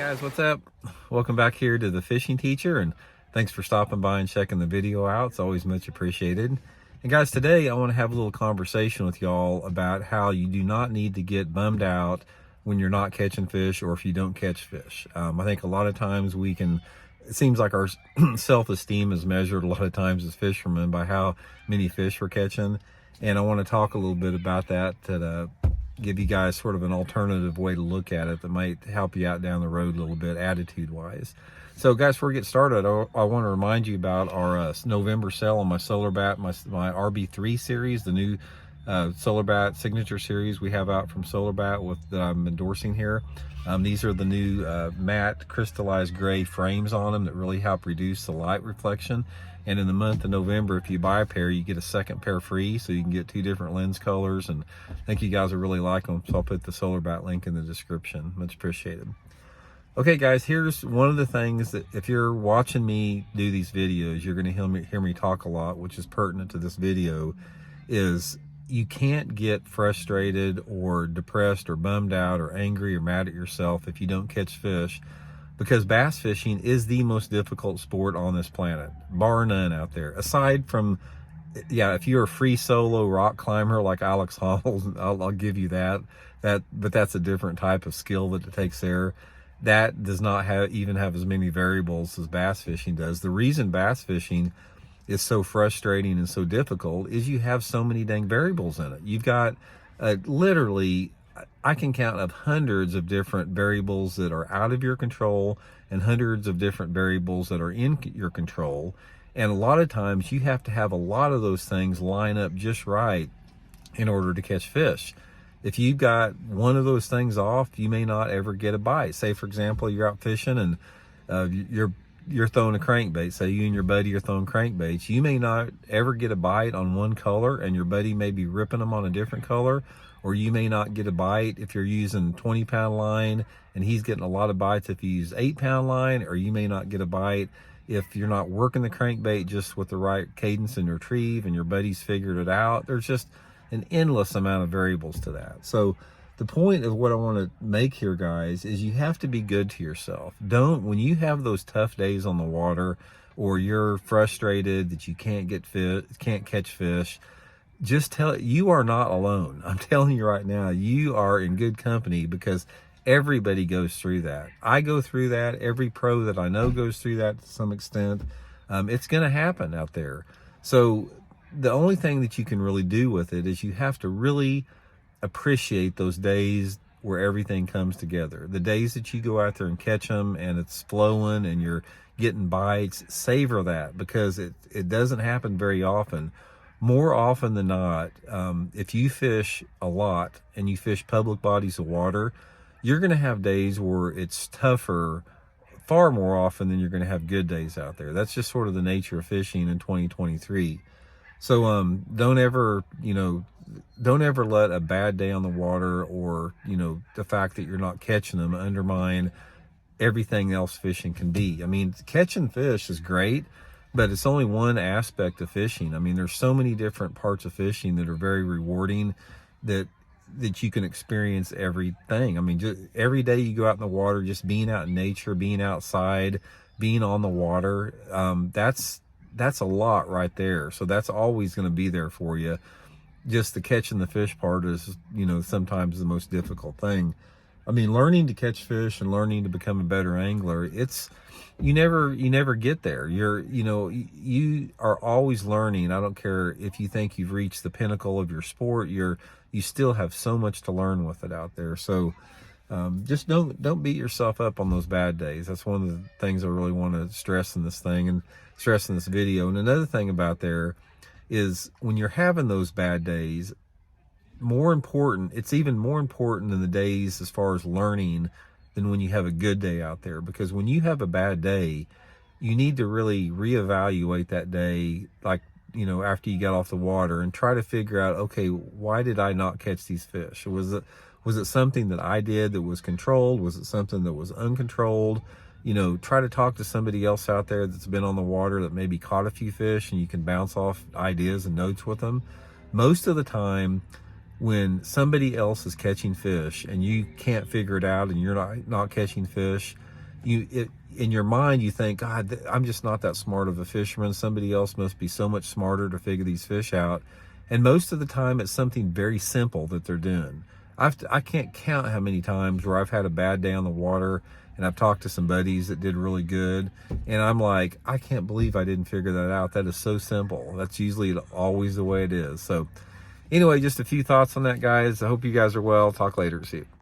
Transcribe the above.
Guys, what's up? Welcome back here to the Fishing Teacher, and thanks for stopping by and checking the video out. It's always much appreciated. And guys, today I want to have a little conversation with y'all about how you do not need to get bummed out when you're not catching fish or if you don't catch fish. I think a lot of times it seems like our self-esteem is measured a lot of times as fishermen by how many fish we're catching. And I want to talk a little bit about that to give you guys sort of an alternative way to look at it that might help you out down the road a little bit attitude-wise. So guys, before we get started, I want to remind you about our November sale on my Solar Bat, my RB3 series, the new Solar Bat signature series we have out from Solar Bat that I'm endorsing here. These are the new matte crystallized gray frames on them that really help reduce the light reflection. And in the month of November, if you buy a pair, you get a second pair free, so you can get 2 different lens colors, and I think you guys will really like them. So I'll put the Solar Bat link in the description. Much appreciated. Okay guys, here's one of the things that if you're watching me do these videos, you're going to hear me talk a lot, which is pertinent to this video, is you can't get frustrated or depressed or bummed out or angry or mad at yourself if you don't catch fish, because bass fishing is the most difficult sport on this planet, bar none out there. Aside from, yeah, if you're a free solo rock climber like Alex Honnold, I'll give you that, but that's a different type of skill that it takes there. That does not even have as many variables as bass fishing does. The reason bass fishing is so frustrating and so difficult is you have so many dang variables in it. You've got literally, I can count up hundreds of different variables that are out of your control and hundreds of different variables that are in your control. And a lot of times you have to have a lot of those things line up just right in order to catch fish. If you've got one of those things off, you may not ever get a bite. Say, for example, you're out fishing and you're throwing a crankbait. Say you and your buddy are throwing crankbaits. You may not ever get a bite on one color, and your buddy may be ripping them on a different color. Or you may not get a bite if you're using 20-pound line and he's getting a lot of bites if you use 8-pound line. Or you may not get a bite if you're not working the crankbait just with the right cadence and retrieve and your buddy's figured it out. There's just an endless amount of variables to that. So the point of what I want to make here, guys, is you have to be good to yourself. When you have those tough days on the water, or you're frustrated that you can't catch fish, just you are not alone. I'm telling you right now, you are in good company, because everybody goes through that. I go through that. Every pro that I know goes through that to some extent. It's going to happen out there. So the only thing that you can really do with it is you have to really appreciate those days where everything comes together. The days that you go out there and catch them and it's flowing and you're getting bites, savor that, because it doesn't happen very often. More often than not, if you fish a lot and you fish public bodies of water, you're going to have days where it's tougher far more often than you're going to have good days out there. That's just sort of the nature of fishing in 2023. So don't ever let a bad day on the water, or the fact that you're not catching them, undermine everything else fishing can be. I mean, catching fish is great, but it's only one aspect of fishing. I mean, there's so many different parts of fishing that are very rewarding that you can experience everything. I mean, just every day you go out in the water, just being out in nature, being outside, being on the water, that's a lot right there. So that's always going to be there for you. Just the catching the fish part is, sometimes the most difficult thing. I mean, learning to catch fish and learning to become a better angler, you never get there. You are always learning. I don't care if you think you've reached the pinnacle of your sport, you still have so much to learn with it out there. So just don't beat yourself up on those bad days. That's one of the things I really want to stress in this thing and stress in this video. And another thing about there is, when you're having those bad days, it's even more important than the days as far as learning than when you have a good day out there. Because when you have a bad day, you need to really reevaluate that day, like, after you got off the water, and try to figure out, okay, why did I not catch these fish? Was it something that I did that was controlled? Was it something that was uncontrolled? Try to talk to somebody else out there that's been on the water that maybe caught a few fish, and you can bounce off ideas and notes with them. Most of the time, when somebody else is catching fish and you can't figure it out and you're not catching fish, in your mind, you think, God, I'm just not that smart of a fisherman. Somebody else must be so much smarter to figure these fish out. And most of the time, it's something very simple that they're doing. I can't count how many times where I've had a bad day on the water and I've talked to some buddies that did really good. And I'm like, I can't believe I didn't figure that out. That is so simple. That's usually always the way it is. So anyway, just a few thoughts on that, guys. I hope you guys are well. Talk later. See you.